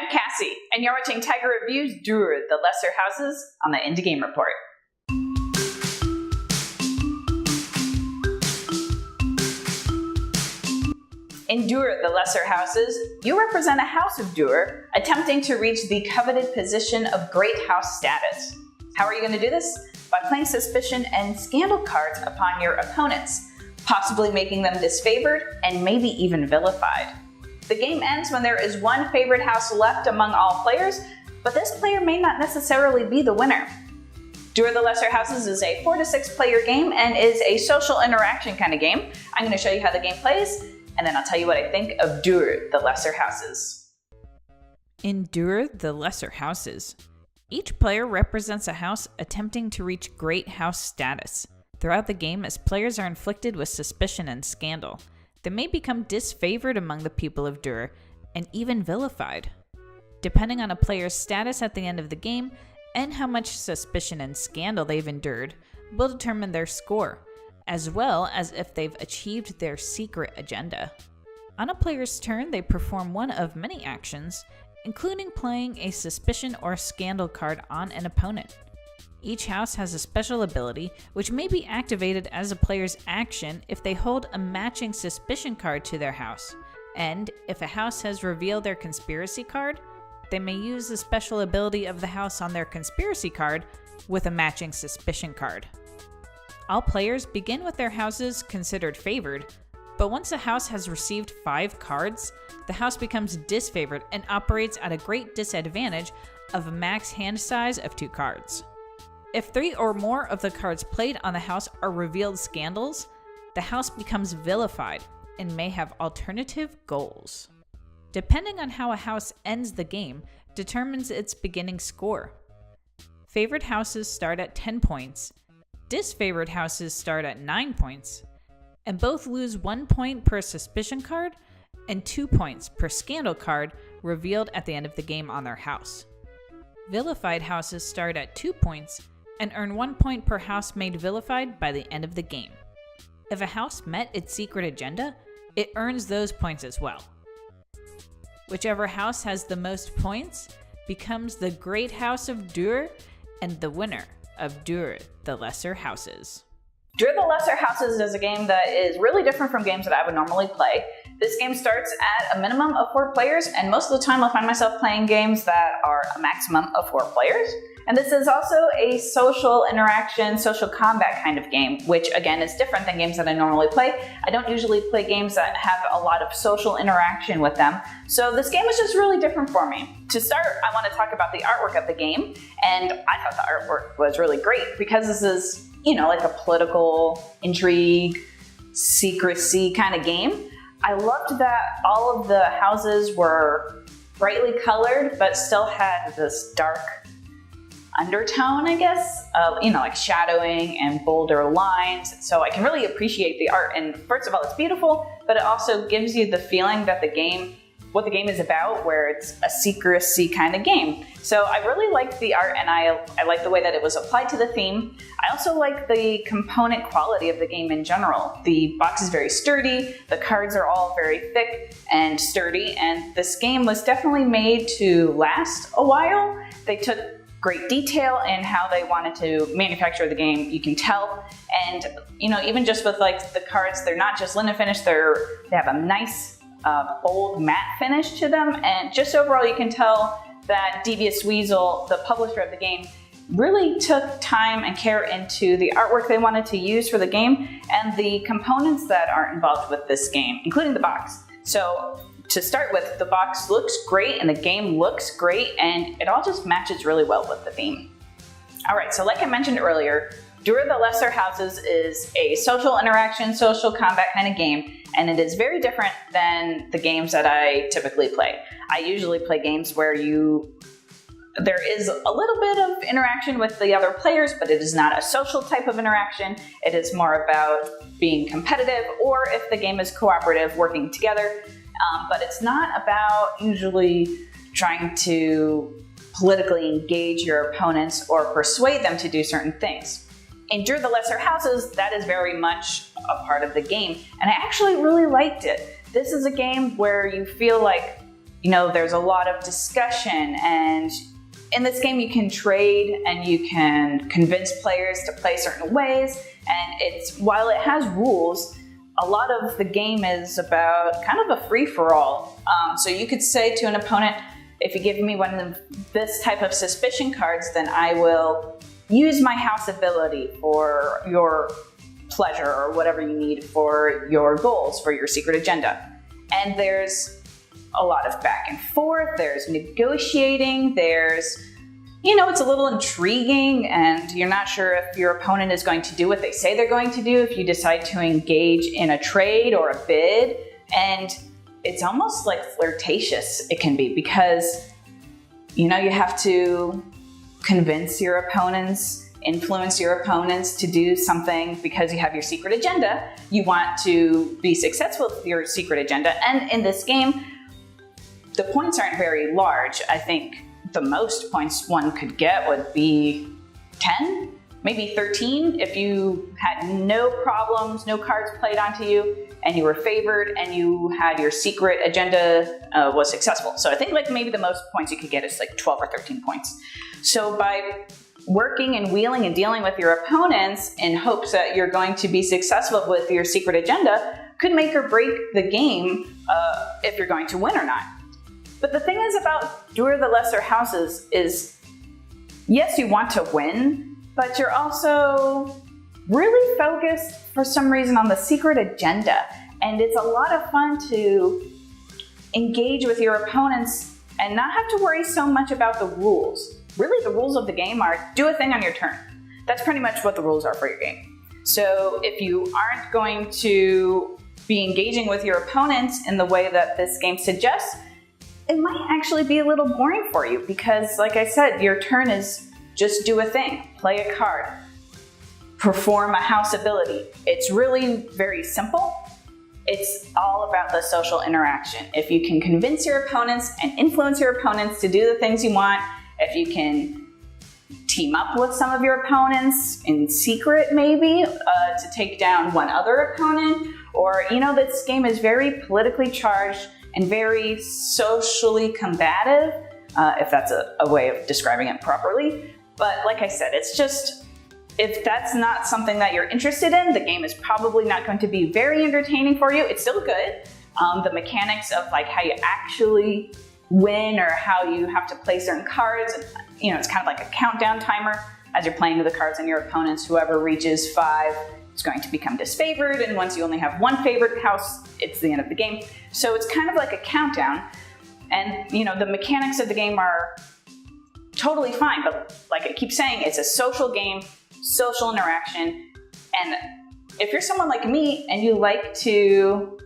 I'm Cassie, and you're watching TIGR Reviews Duhr, the Lesser Houses on the Indie Game Report. In Duhr, the Lesser Houses, you represent a house of Duhr, attempting to reach the coveted position of Great House status. How are you going to do this? By playing suspicion and scandal cards upon your opponents, possibly making them disfavored and maybe even vilified. The game ends when there is one favored house left among all players, but this player may not necessarily be the winner. Duhr the Lesser Houses is a 4 to 6 player game and is a social interaction kind of game. I'm going to show you how the game plays, and then I'll tell you what I think of Duhr the Lesser Houses. In Duhr the Lesser Houses, each player represents a house attempting to reach Great House status. Throughout the game, as players are inflicted with suspicion and scandal, they may become disfavored among the people of Duhr and even vilified. Depending on a player's status at the end of the game and how much suspicion and scandal they've endured will determine their score, as well as if they've achieved their secret agenda. On a player's turn, they perform one of many actions, including playing a suspicion or scandal card on an opponent. Each house has a special ability which may be activated as a player's action if they hold a matching suspicion card to their house, and if a house has revealed their conspiracy card, they may use the special ability of the house on their conspiracy card with a matching suspicion card. All players begin with their houses considered favored, but once a house has received 5 cards, the house becomes disfavored and operates at a great disadvantage of a max hand size of 2 cards. If 3 or more of the cards played on the house are revealed scandals, the house becomes vilified and may have alternative goals. Depending on how a house ends the game determines its beginning score. Favored houses start at 10 points, disfavored houses start at 9 points, and both lose 1 point per suspicion card and 2 points per scandal card revealed at the end of the game on their house. Vilified houses start at 2 points and earn 1 point per house made vilified by the end of the game. If a house met its secret agenda, it earns those points as well. Whichever house has the most points becomes the Great House of Duhr and the winner of Duhr the Lesser Houses. Duhr the Lesser Houses is a game that is really different from games that I would normally play. This game starts at a minimum of 4 players, and most of the time I'll find myself playing games that are a maximum of 4 players. And this is also a social interaction, social combat kind of game, which again is different than games that I normally play. I don't usually play games that have a lot of social interaction with them. So this game is just really different for me. To start, I want to talk about the artwork of the game. And I thought the artwork was really great because this is, like a political intrigue, secrecy kind of game. I loved that all of the houses were brightly colored, but still had this dark undertone, I guess, like shadowing and bolder lines. So I can really appreciate the art. And first of all, it's beautiful, but it also gives you the feeling that what the game is about, where it's a secrecy kind of game. So I really liked the art, and I like the way that it was applied to the theme. I also like the component quality of the game in general. The box is very sturdy, the cards are all very thick and sturdy, and this game was definitely made to last a while. They took great detail in how they wanted to manufacture the game, you can tell. And even just with the cards, they're not just linen finish, they have a nice bold matte finish to them. And just overall, you can tell that Devious Weasel, the publisher of the game, really took time and care into the artwork they wanted to use for the game and the components that are involved with this game, including the box. So to start with, the box looks great and the game looks great, and it all just matches really well with the theme. All right, so like I mentioned earlier, Duhr the Lesser Houses is a social interaction, social combat kind of game, and it is very different than the games that I typically play. I usually play games where there is a little bit of interaction with the other players, but it is not a social type of interaction. It is more about being competitive, or if the game is cooperative, working together. But it's not about usually trying to politically engage your opponents or persuade them to do certain things. In Duhr the Lesser Houses, that is very much a part of the game, and I actually really liked it. This is a game where you feel like there's a lot of discussion, and in this game you can trade and you can convince players to play certain ways, and while it has rules, a lot of the game is about kind of a free-for-all. So you could say to an opponent, if you give me one of this type of suspicion cards, then I will use my house ability for your pleasure or whatever you need for your goals, for your secret agenda. And there's a lot of back and forth, there's negotiating, there's, it's a little intriguing, and you're not sure if your opponent is going to do what they say they're going to do if you decide to engage in a trade or a bid. And it's almost like flirtatious, it can be, because, you have to convince your opponents, influence your opponents to do something because you have your secret agenda. You want to be successful with your secret agenda. And in this game, the points aren't very large. I think the most points one could get would be 10, maybe 13 if you had no problems, no cards played onto you, and you were favored and you had your secret agenda was successful. So I think maybe the most points you could get is 12 or 13 points. So by working and wheeling and dealing with your opponents in hopes that you're going to be successful with your secret agenda could make or break the game if you're going to win or not. But the thing is about Duhr the Lesser Houses is, yes, you want to win, but you're also really focused for some reason on the secret agenda. And it's a lot of fun to engage with your opponents and not have to worry so much about the rules. Really, the rules of the game are do a thing on your turn. That's pretty much what the rules are for your game. So if you aren't going to be engaging with your opponents in the way that this game suggests, it might actually be a little boring for you because, like I said, your turn is just do a thing, play a card, perform a house ability. It's really very simple. It's all about the social interaction. If you can convince your opponents and influence your opponents to do the things you want, if you can team up with some of your opponents in secret maybe to take down one other opponent, or this game is very politically charged and very socially combative, if that's a way of describing it properly. But like I said, it's just, if that's not something that you're interested in, the game is probably not going to be very entertaining for you. It's still good. The mechanics of how you actually win or how you have to play certain cards, it's kind of like a countdown timer as you're playing with the cards and your opponents. Whoever reaches 5 is going to become disfavored, and once you only have one favored house, it's the end of the game. So it's kind of like a countdown, and the mechanics of the game are totally fine, but like I keep saying, it's a social game, social interaction, and if you're someone like me and you like to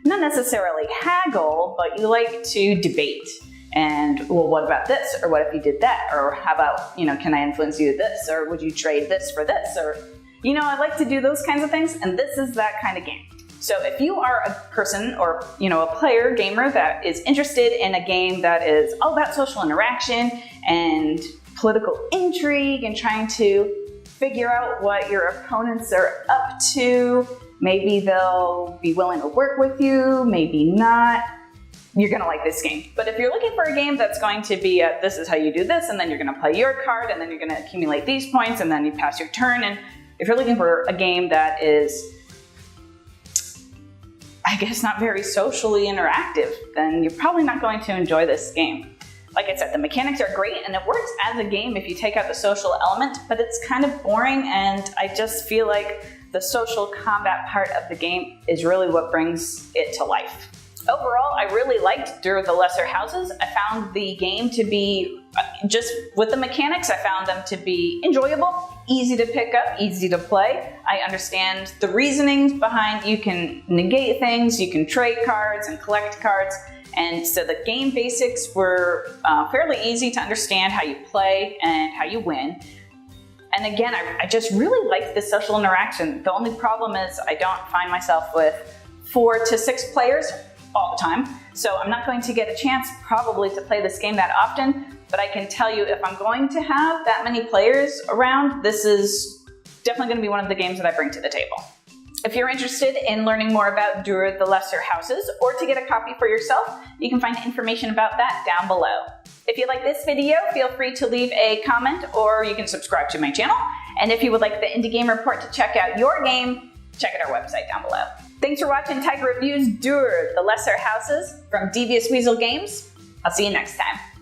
not necessarily haggle, but you like to debate, and well, what about this, or what if you did that, or how about, can I influence you to this, or would you trade this for this, or I like to do those kinds of things, and this is that kind of game. So if you are a person or, a player, gamer that is interested in a game that is all about social interaction and political intrigue and trying to figure out what your opponents are up to, maybe they'll be willing to work with you, maybe not, you're going to like this game. But if you're looking for a game that's going to be this is how you do this, and then you're going to play your card, and then you're going to accumulate these points, and then you pass your turn, and if you're looking for a game that is, I guess, not very socially interactive, then you're probably not going to enjoy this game. Like I said, the mechanics are great and it works as a game if you take out the social element, but it's kind of boring, and I just feel like the social combat part of the game is really what brings it to life. Overall, I really liked Duhr the Lesser Houses. I found the game to be, just with the mechanics, I found them to be enjoyable, easy to pick up, easy to play. I understand the reasonings behind you can negate things, you can trade cards and collect cards, and so the game basics were fairly easy to understand how you play and how you win. And again, I just really liked the social interaction. The only problem is I don't find myself with 4 to 6 players all the time. So I'm not going to get a chance probably to play this game that often, but I can tell you if I'm going to have that many players around, this is definitely going to be one of the games that I bring to the table. If you're interested in learning more about Duhr, the Lesser Houses, or to get a copy for yourself, you can find information about that down below. If you like this video, feel free to leave a comment or you can subscribe to my channel. And if you would like the Indie Game Report to check out your game, check out our website down below. Thanks for watching TIGR Reviews Duhr, the Lesser Houses from Devious Weasel Games. I'll see you next time.